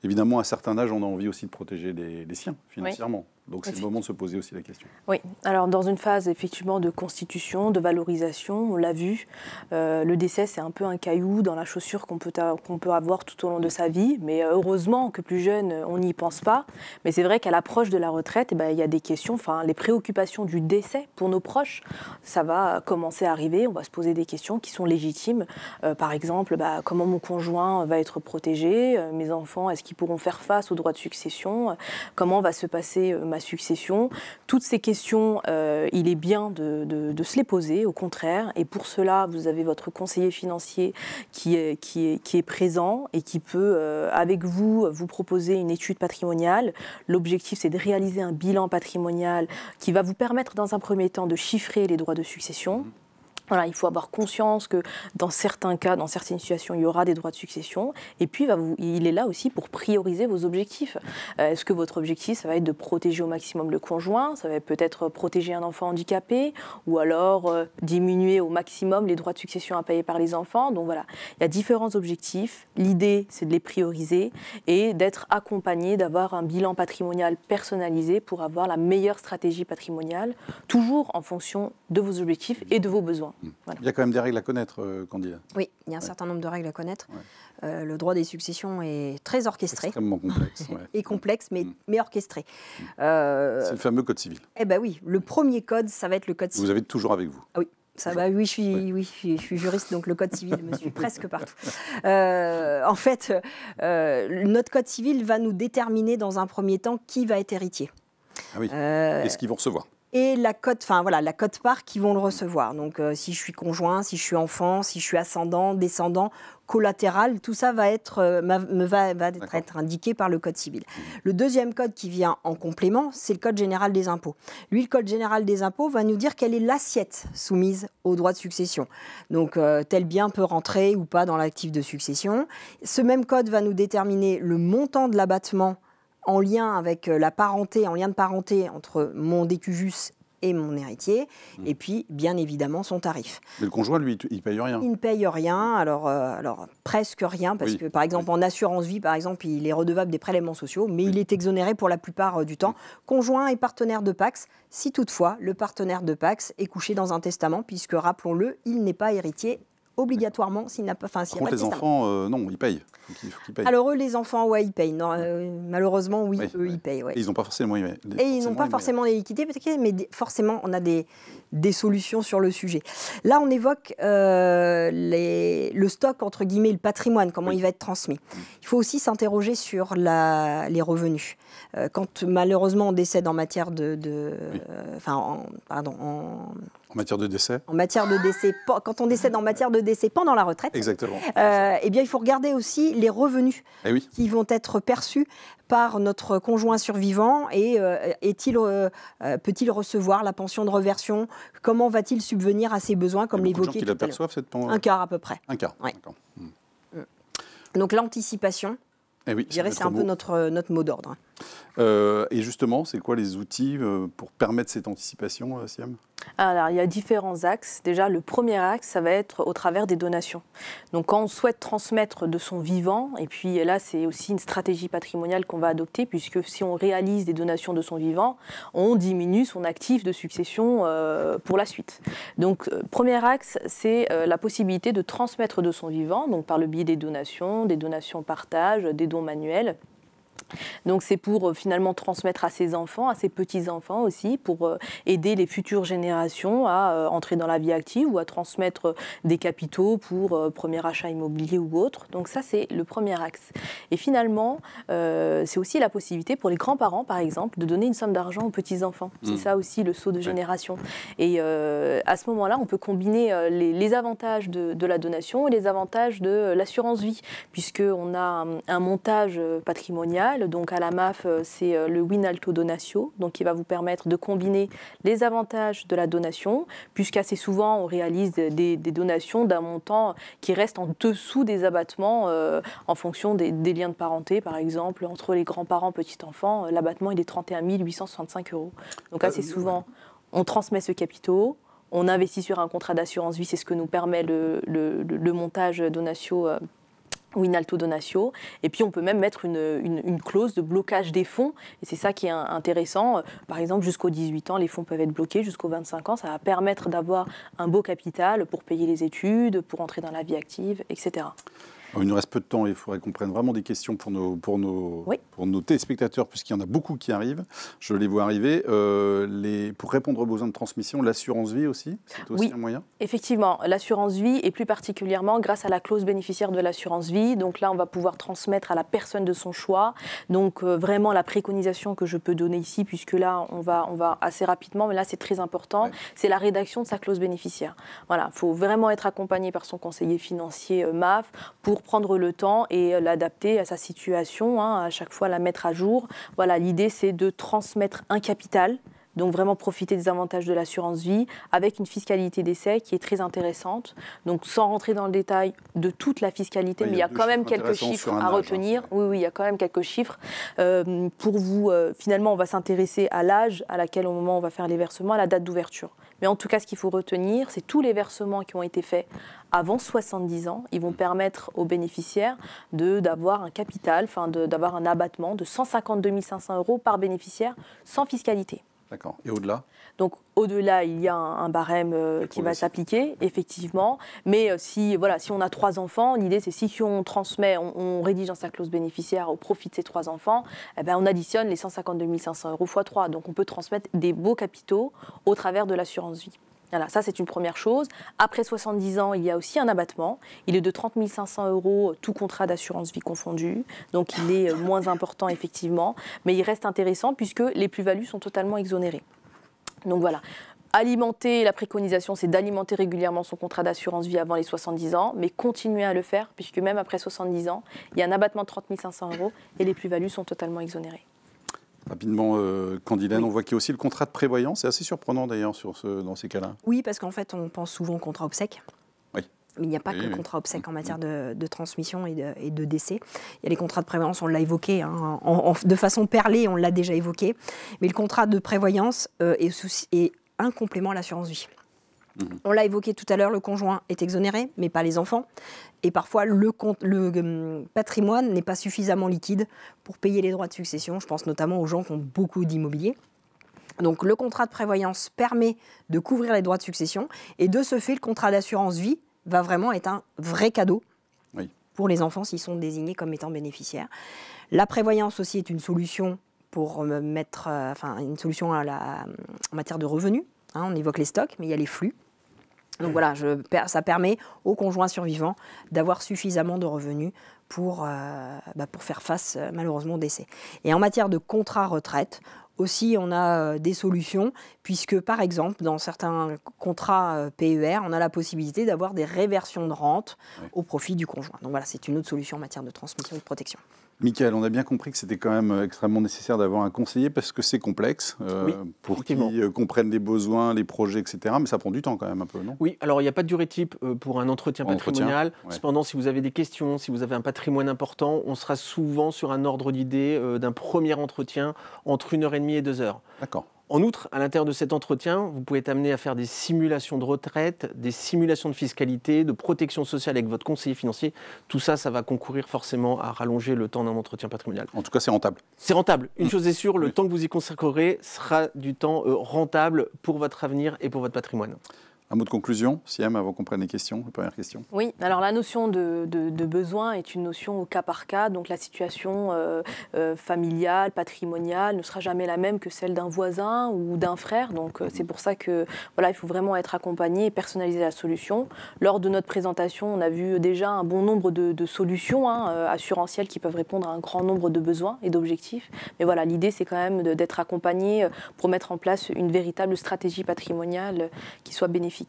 évidemment à un certain âge on a envie aussi de protéger les siens financièrement. Donc c'est le moment de se poser aussi la question. Oui, alors dans une phase effectivement de constitution, de valorisation, on l'a vu, le décès c'est un peu un caillou dans la chaussure qu'on peut avoir tout au long de sa vie, mais heureusement que plus jeune on n'y pense pas. Mais c'est vrai qu'à l'approche de la retraite, il y a des questions, les préoccupations du décès pour nos proches, ça va commencer à arriver, on va se poser des questions qui sont légitimes. Par exemple, comment mon conjoint va être protégé, mes enfants, est-ce qu'ils pourront faire face aux droits de succession, comment va se passer ma succession. Toutes ces questions, il est bien de se les poser, au contraire. Et pour cela, vous avez votre conseiller financier qui est présent et qui peut, avec vous proposer une étude patrimoniale. L'objectif, c'est de réaliser un bilan patrimonial qui va vous permettre, dans un premier temps, de chiffrer les droits de succession. Voilà, il faut avoir conscience que dans certains cas, dans certaines situations, il y aura des droits de succession. Et puis, il est là aussi pour prioriser vos objectifs. Est-ce que votre objectif, ça va être de protéger au maximum le conjoint ? Ça va peut-être protéger un enfant handicapé ? Ou alors diminuer au maximum les droits de succession à payer par les enfants ? Donc voilà, il y a différents objectifs. L'idée, c'est de les prioriser et d'être accompagné, d'avoir un bilan patrimonial personnalisé pour avoir la meilleure stratégie patrimoniale, toujours en fonction de vos objectifs et de vos besoins. Voilà. Il y a quand même des règles à connaître, Candida. Oui, il y a un certain nombre de règles à connaître. Le droit des successions est très orchestré. Extrêmement complexe. Et complexe, mais orchestré. C'est le fameux code civil. Eh bien oui, le premier code, ça va être le code civil. Vous avez toujours avec vous. Ah oui. Ça va, oui, je suis juriste, donc le code civil me suit presque partout. En fait, notre code civil va nous déterminer dans un premier temps qui va être héritier. Ah oui, et ce qu'ils vont recevoir. Et la quote-part qui vont le recevoir. Donc, si je suis conjoint, si je suis enfant, si je suis ascendant, descendant, collatéral, tout ça va être indiqué par le Code civil. Le deuxième code qui vient en complément, c'est le Code général des impôts. Lui, le Code général des impôts va nous dire quelle est l'assiette soumise aux droits de succession. Donc, tel bien peut rentrer ou pas dans l'actif de succession. Ce même code va nous déterminer le montant de l'abattement en lien avec la parenté, en lien de parenté entre mon décujus et mon héritier, et puis, bien évidemment, son tarif. Mais le conjoint, lui, il ne paye rien. Il ne paye rien, alors presque rien, parce que, par exemple, en assurance vie, par exemple, il est redevable des prélèvements sociaux, mais il est exonéré pour la plupart du temps. Conjoint et partenaire de Pacs, si toutefois, le partenaire de Pacs est couché dans un testament, puisque, rappelons-le, il n'est pas héritier obligatoirement s'il n'a pas, s'il n'y a pas de les testament. enfants, non, ils payent. Faut qu'ils payent. Alors eux, les enfants, ouais, ils payent. Non, malheureusement, oui, eux, ils payent. Ouais. Et ils n'ont pas forcément Et ils n'ont pas forcément les liquidités, mais forcément, on a des solutions sur le sujet. Là, on évoque le stock, entre guillemets, le patrimoine, comment il va être transmis. Il faut aussi s'interroger sur les revenus. Quand malheureusement on décède en matière en matière de décès. En matière de décès, quand on décède en matière de décès pendant la retraite, exactement. Eh bien, il faut regarder aussi les revenus qui vont être perçus par notre conjoint survivant et peut-il recevoir la pension de réversion? Comment va-t-il subvenir à ses besoins, comme l'évoquait tout à l'heure? Il y a beaucoup de gens qui l'aperçoivent, cette pension. Un quart à peu près. Un quart, ouais. D'accord. Donc l'anticipation, je dirais, c'est un peu notre mot d'ordre. Et justement, c'est quoi les outils pour permettre cette anticipation, Siam? Alors, il y a différents axes. Déjà, le premier axe, ça va être au travers des donations. Donc, quand on souhaite transmettre de son vivant, et puis là, c'est aussi une stratégie patrimoniale qu'on va adopter, puisque si on réalise des donations de son vivant, on diminue son actif de succession pour la suite. Donc, premier axe, c'est la possibilité de transmettre de son vivant, donc par le biais des donations partage, des dons manuels. Donc c'est pour finalement transmettre à ses enfants, à ses petits-enfants aussi, pour aider les futures générations à entrer dans la vie active ou à transmettre des capitaux pour premier achat immobilier ou autre. Donc ça, c'est le premier axe. Et finalement, c'est aussi la possibilité pour les grands-parents, par exemple, de donner une somme d'argent aux petits-enfants. C'est ça aussi le saut de génération. Et à ce moment-là, on peut combiner les avantages de la donation et les avantages de l'assurance vie, puisqu'on a un montage patrimonial. Donc à la MAF, c'est le Winalto Donatio, donc qui va vous permettre de combiner les avantages de la donation, puisqu'assez souvent on réalise des donations d'un montant qui reste en dessous des abattements en fonction des liens de parenté, par exemple entre les grands-parents, petits-enfants, l'abattement il est 31 865 €. Donc assez souvent on transmet ce capitaux. On investit sur un contrat d'assurance vie, c'est ce que nous permet le montage Donatio Winalto Donatio, et puis on peut même mettre une clause de blocage des fonds, et c'est ça qui est intéressant. Par exemple, jusqu'aux 18 ans, les fonds peuvent être bloqués, jusqu'aux 25 ans, ça va permettre d'avoir un beau capital pour payer les études, pour entrer dans la vie active, etc. Il nous reste peu de temps, il faudrait qu'on prenne vraiment des questions pour nos téléspectateurs, puisqu'il y en a beaucoup qui arrivent. Je les vois arriver. Pour répondre aux besoins de transmission, l'assurance vie aussi, c'est aussi un moyen? Effectivement, l'assurance vie, et plus particulièrement grâce à la clause bénéficiaire de l'assurance vie. Donc là, on va pouvoir transmettre à la personne de son choix. Donc vraiment, la préconisation que je peux donner ici, puisque là, on va assez rapidement, mais là, c'est très important, c'est la rédaction de sa clause bénéficiaire. Voilà, il faut vraiment être accompagné par son conseiller financier MAF pour prendre le temps et l'adapter à sa situation, à chaque fois la mettre à jour. Voilà, l'idée c'est de transmettre un capital, donc vraiment profiter des avantages de l'assurance vie avec une fiscalité d'essai qui est très intéressante. Donc sans rentrer dans le détail de toute la fiscalité, mais il y a quand même quelques chiffres à retenir. Oui, il y a quand même quelques chiffres. Pour vous, finalement, on va s'intéresser à l'âge à laquelle au moment où on va faire les versements, à la date d'ouverture. Mais en tout cas, ce qu'il faut retenir, c'est tous les versements qui ont été faits avant 70 ans. Ils vont permettre aux bénéficiaires d'avoir un capital, d'avoir un abattement de 152 500 € par bénéficiaire sans fiscalité. D'accord. Et au-delà? Donc au-delà, il y a un barème qui va s'appliquer, effectivement. Mais si on a 3 enfants, l'idée c'est si on transmet, on rédige dans sa clause bénéficiaire au profit de ces 3 enfants, on additionne les 152 500 € x 3. Donc on peut transmettre des beaux capitaux au travers de l'assurance vie. Voilà, ça c'est une première chose. Après 70 ans, il y a aussi un abattement. Il est de 30 500 €, tout contrat d'assurance vie confondu. Donc il est moins important effectivement, mais il reste intéressant puisque les plus-values sont totalement exonérées. Donc voilà. Alimenter, la préconisation, c'est d'alimenter régulièrement son contrat d'assurance vie avant les 70 ans, mais continuer à le faire puisque même après 70 ans, il y a un abattement de 30 500 € et les plus-values sont totalement exonérées. Rapidement, Candilène, on voit qu'il y a aussi le contrat de prévoyance. C'est assez surprenant d'ailleurs dans ces cas-là. Oui, parce qu'en fait, on pense souvent au contrat obsèque. Oui. Mais il n'y a pas que le contrat obsèque en matière de transmission et de décès. Il y a les contrats de prévoyance, on l'a évoqué, de façon perlée, on l'a déjà évoqué. Mais le contrat de prévoyance est un complément à l'assurance vie. On l'a évoqué tout à l'heure, le conjoint est exonéré, mais pas les enfants. Et parfois, le patrimoine n'est pas suffisamment liquide pour payer les droits de succession. Je pense notamment aux gens qui ont beaucoup d'immobilier. Donc le contrat de prévoyance permet de couvrir les droits de succession. Et de ce fait, le contrat d'assurance vie va vraiment être un vrai cadeau Oui. pour les enfants s'ils sont désignés comme étant bénéficiaires. La prévoyance aussi est une solution pour mettre, une solution en matière de revenus. Hein, on évoque les stocks, mais il y a les flux. Donc voilà, ça permet aux conjoints survivants d'avoir suffisamment de revenus pour faire face malheureusement au décès. Et en matière de contrat retraite, aussi on a des solutions, puisque par exemple dans certains contrats PER, on a la possibilité d'avoir des réversions de rente au profit du conjoint. Donc voilà, c'est une autre solution en matière de transmission et de protection. Michael, on a bien compris que c'était quand même extrêmement nécessaire d'avoir un conseiller parce que c'est complexe pour qu'ils comprennent les besoins, les projets, etc. Mais ça prend du temps quand même un peu, non? Oui, alors il n'y a pas de durée type pour un entretien patrimonial. Cependant, si vous avez des questions, si vous avez un patrimoine important, on sera souvent sur un ordre d'idée d'un premier entretien entre 1h30 et 2 heures. D'accord. En outre, à l'intérieur de cet entretien, vous pouvez être amené à faire des simulations de retraite, des simulations de fiscalité, de protection sociale avec votre conseiller financier. Tout ça, ça va concourir forcément à rallonger le temps d'un entretien patrimonial. En tout cas, c'est rentable. C'est rentable. Une chose est sûre, le temps que vous y consacrerez sera du temps rentable pour votre avenir et pour votre patrimoine. Un mot de conclusion, Siem, avant qu'on prenne les questions, la première question. Oui, alors la notion de besoin est une notion au cas par cas, donc la situation familiale, patrimoniale ne sera jamais la même que celle d'un voisin ou d'un frère, donc c'est pour ça que voilà, il faut vraiment être accompagné et personnaliser la solution. Lors de notre présentation, on a vu déjà un bon nombre de solutions assurantielles qui peuvent répondre à un grand nombre de besoins et d'objectifs, mais voilà, l'idée c'est quand même d'être accompagné pour mettre en place une véritable stratégie patrimoniale qui soit bénéfique.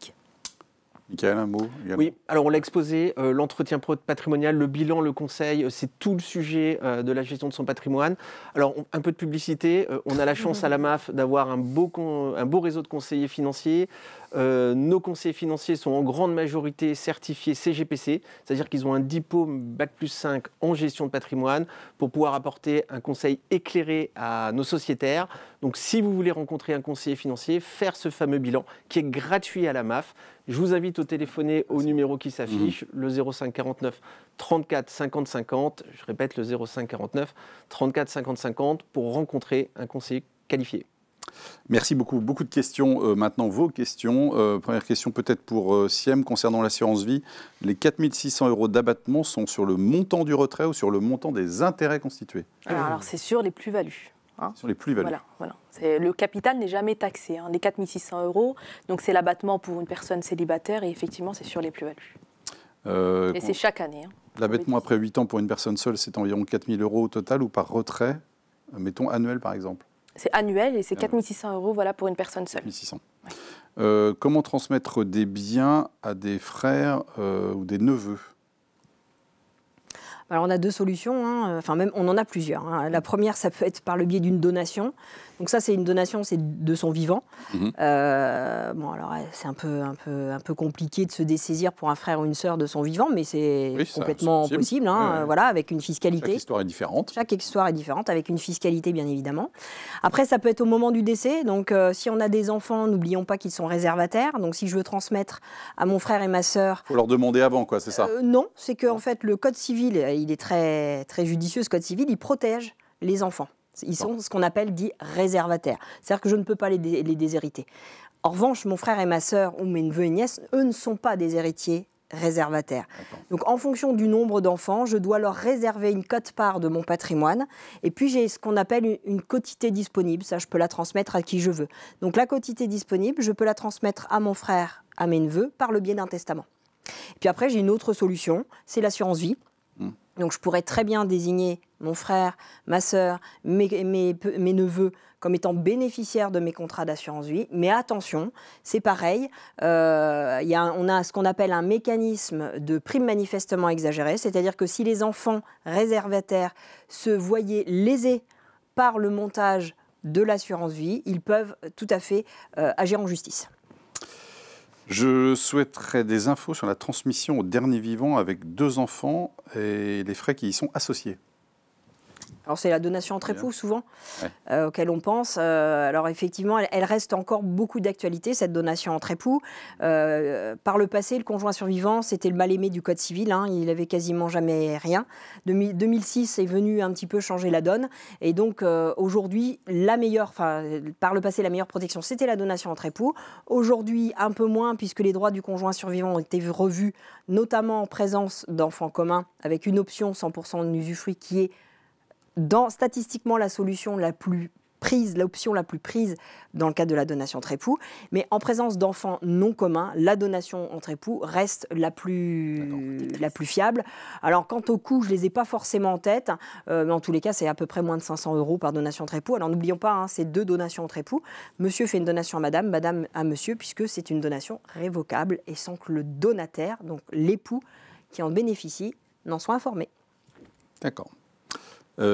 Michael, un mot également. Oui, alors on l'a exposé, l'entretien patrimonial, le bilan, le conseil, c'est tout le sujet de la gestion de son patrimoine. Alors, un peu de publicité, on a la chance à la MAF d'avoir un beau réseau de conseillers financiers. Nos conseillers financiers sont en grande majorité certifiés CGPC, c'est-à-dire qu'ils ont un diplôme Bac+5 en gestion de patrimoine pour pouvoir apporter un conseil éclairé à nos sociétaires. Donc si vous voulez rencontrer un conseiller financier, faire ce fameux bilan qui est gratuit à la MAF, je vous invite au téléphoner au numéro qui s'affiche, le 05 49 34 50 50. Je répète, le 05 49 34 50 50 pour rencontrer un conseiller qualifié. Merci beaucoup. Beaucoup de questions. Maintenant, vos questions. Première question peut-être pour Siem concernant l'assurance vie. Les 4 600 € d'abattement sont sur le montant du retrait ou sur le montant des intérêts constitués? Alors c'est sur les plus-values. Sur les plus-values. Voilà. Le capital n'est jamais taxé. Les 4 600 €, donc c'est l'abattement pour une personne célibataire et effectivement c'est sur les plus-values. Et c'est chaque année. L'abattement après 8 ans pour une personne seule, c'est environ 4 000 € au total ou par retrait, mettons annuel par exemple? C'est annuel et c'est 4 600 € voilà, pour une personne seule. 4 600. Ouais. Comment transmettre des biens à des frères ou des neveux? Alors on a deux solutions, enfin même on en a plusieurs. La première, ça peut être par le biais d'une donation. Donc ça, c'est une donation, c'est de son vivant. Bon, alors c'est un peu compliqué de se dessaisir pour un frère ou une sœur de son vivant, mais c'est complètement possible. Voilà, avec une fiscalité. Chaque histoire est différente. Chaque histoire est différente, avec une fiscalité bien évidemment. Après, ça peut être au moment du décès. Donc si on a des enfants, n'oublions pas qu'ils sont réservataires. Donc si je veux transmettre à mon frère et ma sœur, faut leur demander avant, quoi, c'est ça? Non, c'est que en fait le code civil, il est très très judicieux. Ce code civil, il protège les enfants. Ils sont ce qu'on appelle dit réservataires. C'est-à-dire que je ne peux pas les déshériter. En revanche, mon frère et ma sœur ou mes neveux et nièces, eux ne sont pas des héritiers réservataires. Donc en fonction du nombre d'enfants, je dois leur réserver une quote-part de mon patrimoine. Et puis j'ai ce qu'on appelle une quotité disponible. Ça, je peux la transmettre à qui je veux. Donc la quotité disponible, je peux la transmettre à mon frère, à mes neveux, par le biais d'un testament. Et puis après, j'ai une autre solution, c'est l'assurance vie. Donc je pourrais très bien désigner mon frère, ma sœur, mes neveux comme étant bénéficiaires de mes contrats d'assurance vie. Mais attention, c'est pareil, on a ce qu'on appelle un mécanisme de prime manifestement exagérée, c'est-à-dire que si les enfants réservataires se voyaient lésés par le montage de l'assurance vie, ils peuvent tout à fait agir en justice. Je souhaiterais des infos sur la transmission au dernier vivant avec 2 enfants et les frais qui y sont associés. Alors c'est la donation entre époux souvent, Ouais. auquel on pense. Alors effectivement, elle reste encore beaucoup d'actualité, cette donation entre époux. Par le passé, le conjoint survivant, c'était le mal-aimé du Code civil, hein, il n'avait quasiment jamais rien. 2006 est venu un petit peu changer la donne. Et donc aujourd'hui, par le passé, la meilleure protection, c'était la donation entre époux. Aujourd'hui, un peu moins, puisque les droits du conjoint survivant ont été revus, notamment en présence d'enfants communs, avec une option 100% d'usufruit qui est statistiquement la solution la plus prise, l'option la plus prise dans le cadre de la donation entre époux. Mais en présence d'enfants non communs, la donation entre époux reste la plus fiable. Alors quant au coût, je ne les ai pas forcément en tête, mais en tous les cas, c'est à peu près moins de 500 € par donation entre époux. Alors n'oublions pas, hein, c'est 2 donations entre époux. Monsieur fait une donation à madame, madame à monsieur, puisque c'est une donation révocable et sans que le donataire, donc l'époux qui en bénéficie, n'en soit informé. D'accord.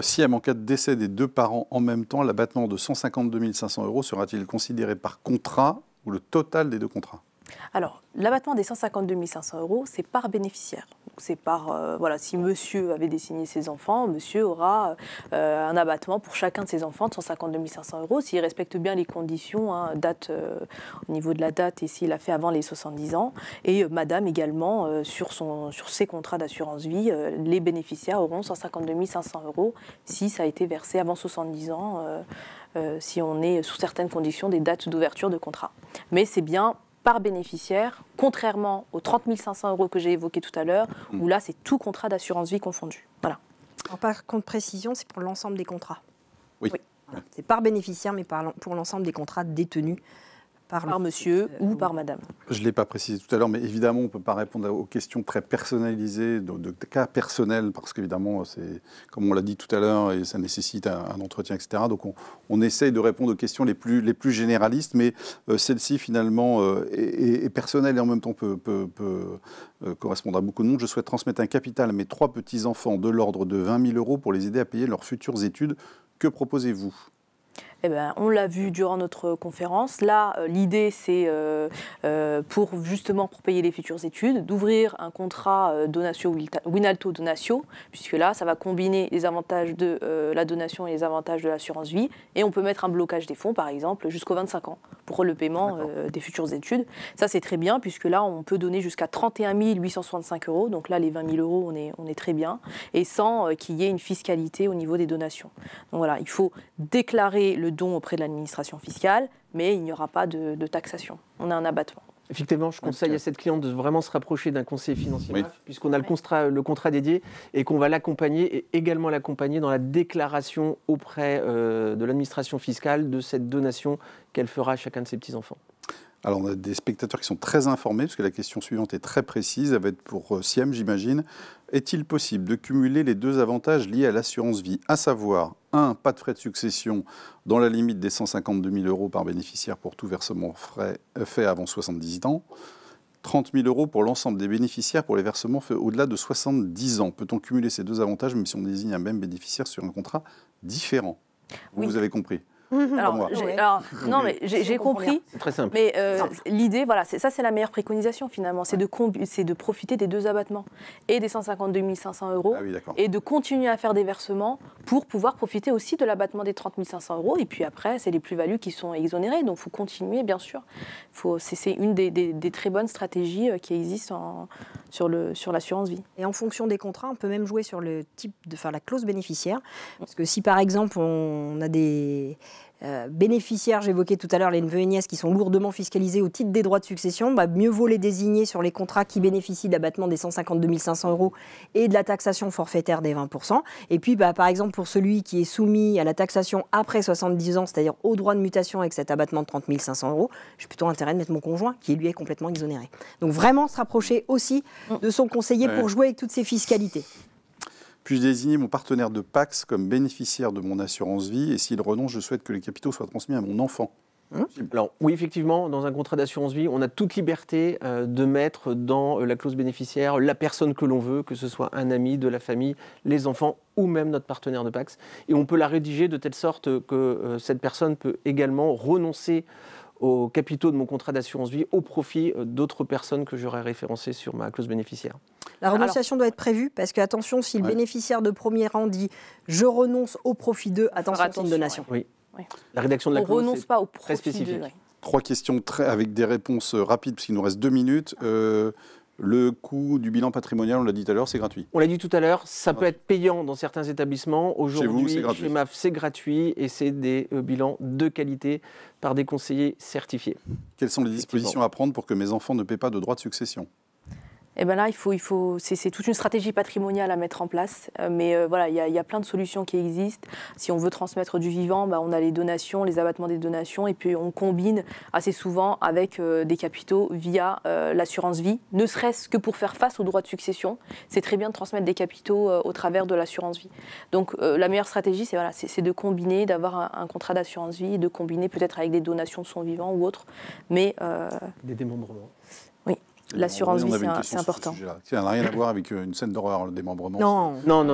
Siam, en cas de décès des 2 parents en même temps, l'abattement de 152 500 € sera-t-il considéré par contrat ou le total des 2 contrats? Alors, l'abattement des 152 500 €, c'est par bénéficiaire. C'est par, si monsieur avait désigné ses enfants, monsieur aura un abattement pour chacun de ses enfants de 152 500 €, s'il respecte bien les conditions, hein, au niveau de la date, et s'il a fait avant les 70 ans. Et madame également, sur ses contrats d'assurance vie, les bénéficiaires auront 152 500 € si ça a été versé avant 70 ans, si on est sous certaines conditions des dates d'ouverture de contrat. Mais c'est bien par bénéficiaire, contrairement aux 30 500 € que j'ai évoqués tout à l'heure, où là, c'est tout contrat d'assurance vie confondu. Voilà. Alors, par contre, précision, c'est pour l'ensemble des contrats. Oui. Voilà. C'est par bénéficiaire, mais pour l'ensemble des contrats détenus par monsieur ou par madame. Je ne l'ai pas précisé tout à l'heure, mais évidemment, on ne peut pas répondre aux questions très personnalisées, de cas personnels, parce qu'évidemment, c'est, comme on l'a dit tout à l'heure, et ça nécessite un entretien, etc. Donc, on essaye de répondre aux questions les plus généralistes, mais celle-ci, finalement, est personnelle et en même temps peut correspondre à beaucoup de monde. Je souhaite transmettre un capital à mes 3 petits-enfants de l'ordre de 20 000 € pour les aider à payer leurs futures études. Que proposez-vous ? Eh ben, on l'a vu durant notre conférence. Là, l'idée, c'est pour payer les futures études, d'ouvrir un contrat Donatio Winalto Donatio, puisque là, ça va combiner les avantages de la donation et les avantages de l'assurance vie. Et on peut mettre un blocage des fonds, par exemple, jusqu'aux 25 ans pour le paiement des futures études. Ça, c'est très bien, puisque là, on peut donner jusqu'à 31 865 €. Donc là, les 20 000 €, on est très bien. Et sans qu'il y ait une fiscalité au niveau des donations. Donc voilà, il faut déclarer le don auprès de l'administration fiscale, mais il n'y aura pas de taxation. On a un abattement. Effectivement, je conseille à cette cliente de vraiment se rapprocher d'un conseiller financier, Oui. puisqu'on a le contrat dédié et qu'on va l'accompagner et également l'accompagner dans la déclaration auprès de l'administration fiscale de cette donation qu'elle fera à chacun de ses petits-enfants. Alors, on a des spectateurs qui sont très informés, parce que la question suivante est très précise. Elle va être pour Siam, j'imagine. Est-il possible de cumuler les 2 avantages liés à l'assurance vie, à savoir, 1, pas de frais de succession dans la limite des 152 000 € par bénéficiaire pour tout versement fait avant 70 ans, 30 000 € pour l'ensemble des bénéficiaires pour les versements faits au-delà de 70 ans. Peut-on cumuler ces 2 avantages, même si on désigne un même bénéficiaire sur un contrat différent ? Oui. Vous avez compris ? J'ai compris. C'est très simple. Mais l'idée, c'est la meilleure préconisation finalement, c'est de profiter des 2 abattements et des 152 500 €, et de continuer à faire des versements pour pouvoir profiter aussi de l'abattement des 30 500 €. Et puis après, c'est les plus-values qui sont exonérées, donc il faut continuer, bien sûr. C'est une des très bonnes stratégies qui existent sur l'assurance vie. Et en fonction des contrats, on peut même jouer sur le type la clause bénéficiaire. Parce que si par exemple on a des bénéficiaires, j'évoquais tout à l'heure les neveux et nièces qui sont lourdement fiscalisés au titre des droits de succession, mieux vaut les désigner sur les contrats qui bénéficient de l'abattement des 152 500 € et de la taxation forfaitaire des 20%. Et puis par exemple pour celui qui est soumis à la taxation après 70 ans, c'est-à-dire au droit de mutation avec cet abattement de 30 500 €, j'ai plutôt intérêt de mettre mon conjoint qui lui est complètement exonéré. Donc vraiment se rapprocher aussi de son conseiller pour jouer avec toutes ces fiscalités. Puis-je désigner mon partenaire de Pacs comme bénéficiaire de mon assurance vie, et s'il renonce, je souhaite que les capitaux soient transmis à mon enfant. Alors oui, effectivement, dans un contrat d'assurance vie, on a toute liberté de mettre dans la clause bénéficiaire la personne que l'on veut, que ce soit un ami, de la famille, les enfants ou même notre partenaire de Pacs. Et on peut la rédiger de telle sorte que cette personne peut également renoncer aux capitaux de mon contrat d'assurance vie au profit d'autres personnes que j'aurais référencées sur ma clause bénéficiaire. La renonciation doit être prévue parce que, attention, si le bénéficiaire de premier rang dit « je renonce au profit d'eux », attention, c'est une donation. Oui. La rédaction de la clause, renonce pas au très profit spécifique. d'eux. 3 questions avec des réponses rapides, parce qu'il nous reste 2 minutes. Le coût du bilan patrimonial, on l'a dit tout à l'heure, c'est gratuit. On l'a dit tout à l'heure, ça peut être payant dans certains établissements. Aujourd'hui, chez MAF, c'est gratuit et c'est des bilans de qualité par des conseillers certifiés. Quelles sont les dispositions à prendre pour que mes enfants ne paient pas de droits de succession ? Et ben là, c'est toute une stratégie patrimoniale à mettre en place. Mais voilà, il y a plein de solutions qui existent. Si on veut transmettre du vivant, on a les donations, les abattements des donations, et puis on combine assez souvent avec des capitaux via l'assurance vie, ne serait-ce que pour faire face aux droits de succession. C'est très bien de transmettre des capitaux au travers de l'assurance vie. Donc la meilleure stratégie, c'est de combiner, d'avoir un contrat d'assurance vie, et de combiner peut-être avec des donations de son vivant ou autre. Mais des démembrements. L'assurance vie, c'est important. Ça n'a rien à voir avec une scène d'horreur, le démembrement. Non,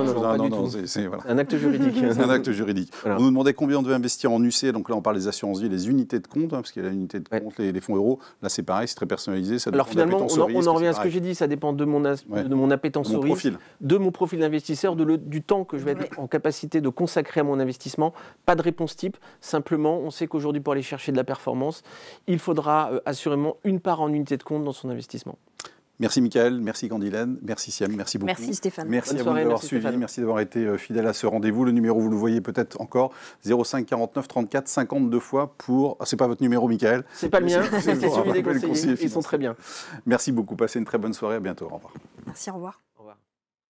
c'est voilà. un acte juridique. C'est un acte juridique. Voilà. On nous demandait combien on devait investir en UC. Donc là, on parle des assurances vie, les unités de compte, parce qu'il y a l'unité de compte, les fonds euros. Là, c'est pareil, c'est très personnalisé. Ça alors finalement, on en revient à ce que j'ai dit. Ça dépend de mon appétence au risque, de mon profil d'investisseur, du temps que je vais être en capacité de consacrer à mon investissement. Pas de réponse type. Simplement, on sait qu'aujourd'hui, pour aller chercher de la performance, il faudra assurément une part en unité de compte dans son investissement. Merci Michael, merci Candylène, merci Siam, merci beaucoup. Merci Stéphane. Merci à vous d'avoir suivi, merci d'avoir été fidèle à ce rendez-vous. Le numéro, vous le voyez peut-être encore, 05 49 34 52 fois pour... c'est pas votre numéro Michael. C'est pas le mien, c'est celui des conseillers, ils sont très bien. Merci beaucoup, passez une très bonne soirée, à bientôt, au revoir. Merci, au revoir.